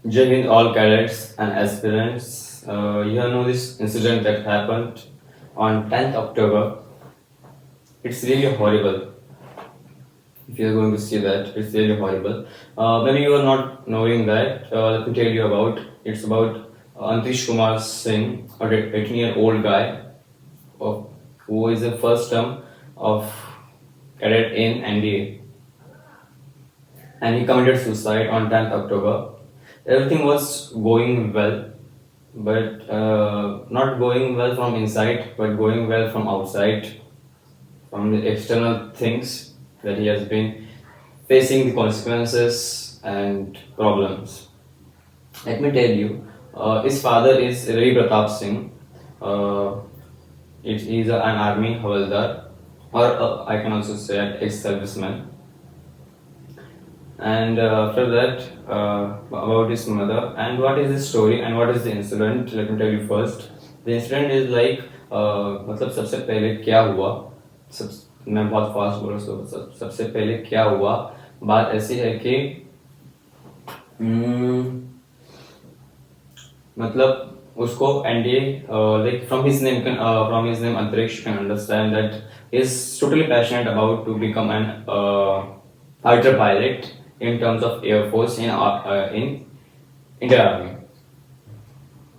Jai Hind, all cadets and aspirants. You know this incident that happened on 10th October. It's really horrible. If you're going to see that, it's really horrible. Maybe you are not knowing that. Let me tell you about. It's about Antish Kumar Singh, a 18-year-old guy of, who is the first term of cadet in NDA, and he committed suicide on 10th October. Everything was going well, but not going well from inside, but going well from outside, from the external things that he has been facing the consequences and problems. Let me tell you, his father is Ravi Pratap Singh. Uh, he's an army havaldar, or I can also say an ex-serviceman. And after that, about his mother and what is the story and what is the incident. Let me tell you first. The incident is like मतलब सबसे पहले क्या हुआ, मैं बहुत fast बोल रहा हूँ, सबसे पहले क्या हुआ। बात ऐसी है कि मतलब उसको NDA like from his name Antariksh, you can understand that he is totally passionate about to become an fighter pilot in terms of Air Force in Indian Army.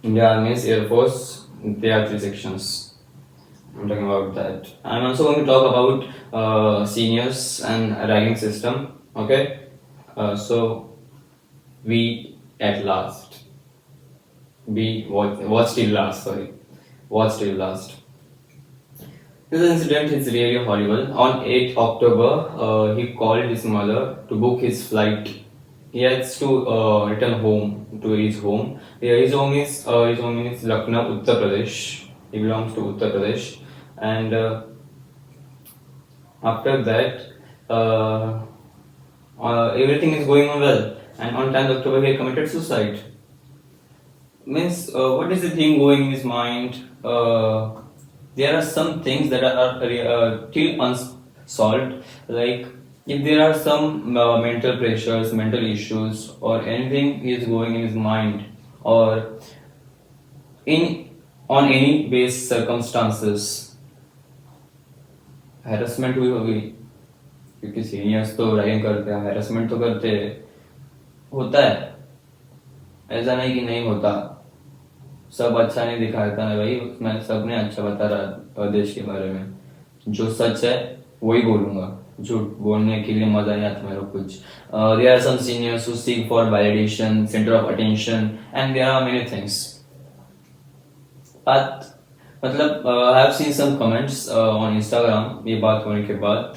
Indian Army's Air Force, there are three sections. I'm talking about that. I'm also going to talk about seniors and ragging system. Okay, so we at last, we watch till last. Sorry, watch till last. This incident is really horrible. On 8th October, he called his mother to book his flight. He has to return home to his home. Yeah, his home is Lucknow, Uttar Pradesh. He belongs to Uttar Pradesh, and after that, uh, everything is going on well. And on 10th October, he committed suicide. Means, what is the thing going in his mind? There are some things that are still unsolved. Like if there are some mental pressures, mental issues, or anything is going in his mind, or in on any base circumstances, harassment हुई होगी, क्योंकि seniors तो ragging करते हैं, harassment तो करते हैं, होता है, ऐसा नहीं कि नहीं होता। सब अच्छा नहीं दिखाता है भाई, उसमें सबने अच्छा बता रहा देश के बारे में। जो सच है वही बोलूंगा, झूठ बोलने के लिए मजा नहीं आता मेरे को कुछ। There are some seniors who seek for validation, centre of attention, and there are many things. बात मतलब I have seen some comments on Instagram, ये बात होने के बाद,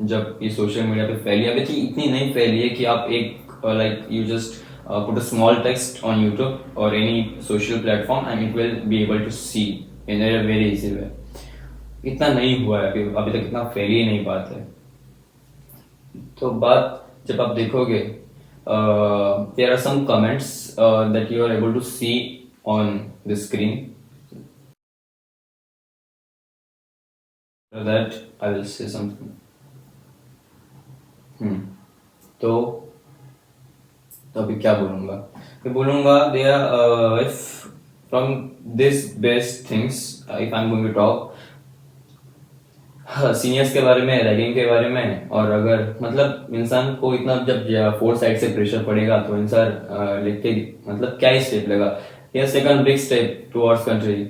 जब ये सोशल मीडिया पे फैली, अभी थी इतनी नहीं फैली है कि आप एक like you just put a small text on YouTube or any social platform and it will be able to see in a very easy way. इतना नहीं हुआ है अभी तक, इतना फैली ही नहीं बात है। तो बात जब आप देखोगे, there are some comments that you are able to see on the screen. For that I will say something. तो अभी क्या बोलूँगा, मैं बोलूँगा there if from this best things if I am going to talk seniors के बारे में, ragging के बारे में, और अगर मतलब इंसान को इतना जब फोर साइड से प्रेशर पड़ेगा तो इंसान लिख के मतलब क्या ही स्टेप लेगा। ये second big step towards country,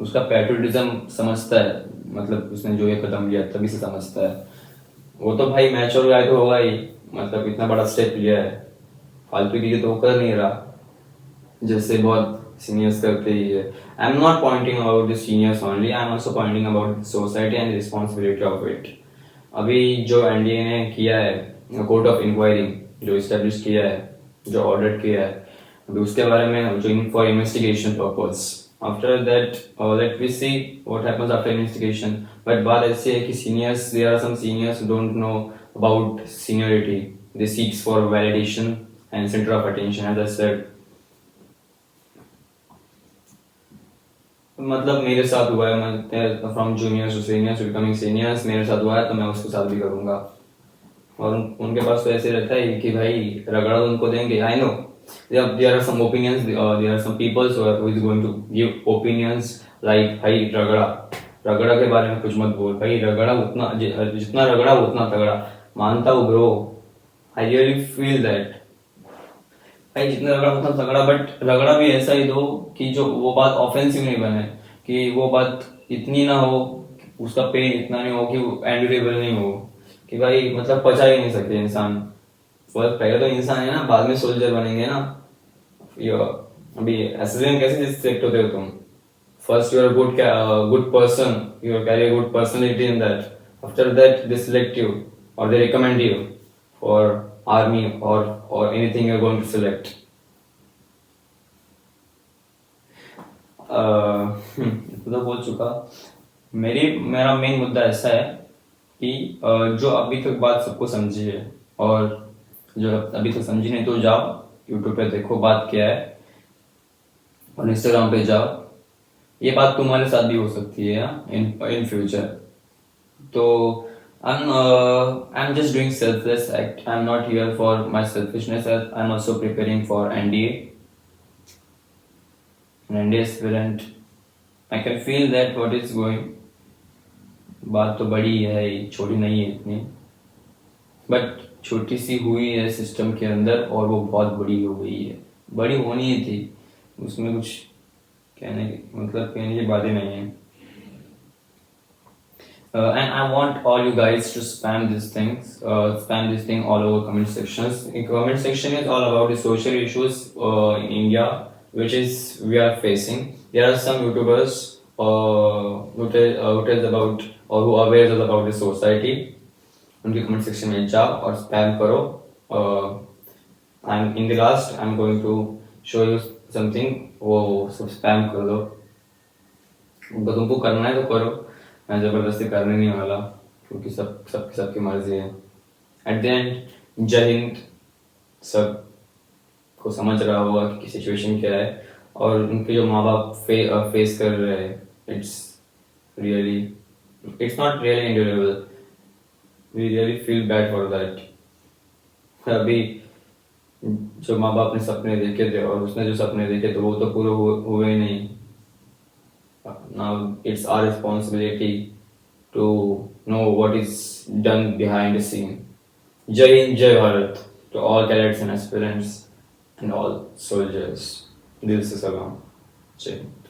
उसका पैट्रियटिज्म समझता है, मतलब उसने जो ये कदम लिया तभी से समझता है। वो तो भाई मैच्योर गाय तो होगा ही, मतलब इतना बड़ा स्टेप लिया है, फालतू की तो वो कर नहीं रहा जैसे बहुत सीनियर्स करते ही है। I am not pointing about the seniors only, I am also pointing about society and responsibility of it. अभी जो एनडीए ने किया है, कोर्ट ऑफ इंक्वायरी जो इस्टेब्लिश किया है, जो ऑर्डर किया है, अभी उसके बारे में जो for investigation purpose, after that let we see what happens after investigation. But बात ऐसी है कि seniors, there are some seniors who don't know about seniority, they seeks for validation and center of attention, as I said. मतलब मेरे साथ हुआ है, मैं from juniors to seniors to becoming seniors, मेरे साथ हुआ है तो मैं उसके साथ भी करूंगा। और उनके पास तो ऐसे रहता है कि भाई रगड़ा तो उनको देंगे, I know there are some opinions, there are some people who is going to give opinions like भाई रगड़ा रगड़ा के बारे में कुछ मत बोल भाई, रगड़ा उतना जितना रगड़ा उतना तगड़ा, मानता हूँ bro, I really feel that भाई, जितना रगड़ा उतना तगड़ा, बट रगड़ा भी ऐसा ही दो कि जो वो बात ऑफेंसिव नहीं बने, कि वो बात इतनी ना हो, उसका पेन इतना नहीं हो कि वो एंड्यूरेबल नहीं हो, कि भाई मतलब पचा ही नहीं सकते इंसान। पहले तो इंसान है ना, बाद में सोल्जर बनेंगे ना। अभी एसएसएन कैसे सिलेक्ट होते हो तुम? First you are good person, you are carry good personality in that, after that they select you और they recommend you for army और anything you are going to select. तो बोल चुका। मेरा मेन मुद्दा ऐसा है कि जो अभी तक बात सबको समझी है, और जो अभी तक समझी नहीं तो जाओ यूट्यूब पे देखो बात क्या है, और इंस्टाग्राम पे जाओ, ये बात तुम्हारे साथ भी हो सकती है इन फ्यूचर। तो I'm just doing selfless act. I'm not here for my selfishness. I'm also preparing for NDA. An NDA aspirant. I can feel that what is going. बात तो बड़ी है, छोटी नहीं है इतनी, बट छोटी सी हुई है सिस्टम के अंदर, और वो बहुत बड़ी हो गई है। बड़ी होनी ही थी, उसमें कुछ कहने की बातें नहीं है। And I want all you guys to spam this thing all over comment sections. In comment section is all about the social issues in India, which is we are facing. There are some YouTubers who tells about or who awares about the society. उनके comment section में जाओ और spam करो। And in the last I am going to show you something, वो सब spam कर दो। तुमको करना है तो करो, मैं जबरदस्ती करने नहीं वाला, क्योंकि सबकी मर्जी है। एट द एंड जय हिंद, सब को समझ रहा होगा कि सिचुएशन क्या है, और उनके जो माँ बाप फेस कर रहे हैं, it's not really endurable. We really feel bad for that. अभी जो माँ बाप ने सपने देखे थे, और उसने जो सपने देखे थे वो तो पूरे हुए ही नहीं। Now it's our responsibility to know what is done behind the scene. Jai Hind, Jai Bharat to all cadets and aspirants and all soldiers. दिल से सलाम। जय हिंद।